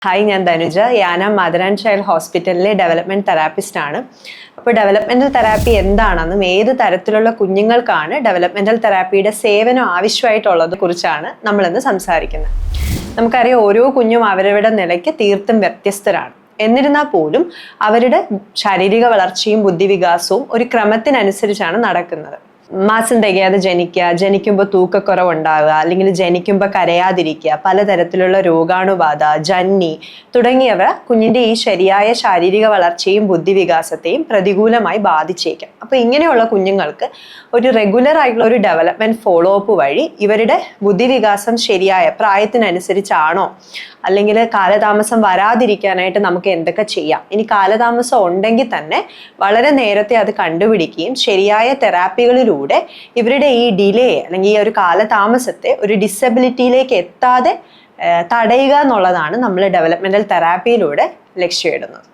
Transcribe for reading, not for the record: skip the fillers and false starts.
Hi, ഞാൻ Dhanuja. യാന mother and child ഹോസ്പിറ്റലിലെ development therapist ആണ്. അപ്പോൾ ഡെവലപ്മെന്റൽ തെറാപ്പി എന്താണെന്നും ഏത് തരത്തിലുള്ള കുഞ്ഞുങ്ങൾക്കാണ് ഡെവലപ്മെന്റൽ തെറാപ്പിയുടെ സേവനം ആവശ്യമായിട്ടുള്ളത് കുറിച്ചാണ് നമ്മളിന്ന് സംസാരിക്കുന്നത്. നമുക്കറിയാം, ഓരോ കുഞ്ഞും അവരവരുടെ നിലയ്ക്ക് തീർത്തും വ്യത്യസ്തരാണ്. എന്നിരുന്നാൽ പോലും അവരുടെ ശാരീരിക വളർച്ചയും ബുദ്ധിവികാസവും ഒരു ക്രമത്തിനനുസരിച്ചാണ് നടക്കുന്നത്. മാസം തികയാതെ ജനിക്കുമ്പോൾ തൂക്കക്കുറവുണ്ടാവുക, അല്ലെങ്കിൽ ജനിക്കുമ്പോൾ കരയാതിരിക്കുക, പലതരത്തിലുള്ള രോഗാണുബാധ, ജന്നി തുടങ്ങിയവ കുഞ്ഞിന്റെ ഈ ശരിയായ ശാരീരിക വളർച്ചയും ബുദ്ധിവികാസത്തെയും പ്രതികൂലമായി ബാധിച്ചേക്കാം. അപ്പൊ ഇങ്ങനെയുള്ള കുഞ്ഞുങ്ങൾക്ക് ഒരു റെഗുലർ ആയിട്ടുള്ള ഒരു ഡെവലപ്മെന്റ് ഫോളോ അപ്പ് വഴി ഇവരുടെ ബുദ്ധിവികാസം ശരിയായ പ്രായത്തിനനുസരിച്ചാണോ, അല്ലെങ്കിൽ കാലതാമസം വരാതിരിക്കാനായിട്ട് നമുക്ക് എന്തൊക്കെ ചെയ്യാം, ഇനി കാലതാമസം ഉണ്ടെങ്കിൽ തന്നെ വളരെ നേരത്തെ അത് കണ്ടുപിടിക്കുകയും ശരിയായ തെറാപ്പികളിലൂടെ ഇവരുടെ ഈ ഡിലേ അല്ലെങ്കിൽ ഈ ഒരു കാലതാമസത്തെ ഒരു ഡിസബിലിറ്റിയിലേക്ക് എത്താതെ തടയുക എന്നുള്ളതാണ് നമ്മൾ ഡെവലപ്മെന്റൽ തെറാപ്പിയിലൂടെ ലക്ഷ്യമിടുന്നത്.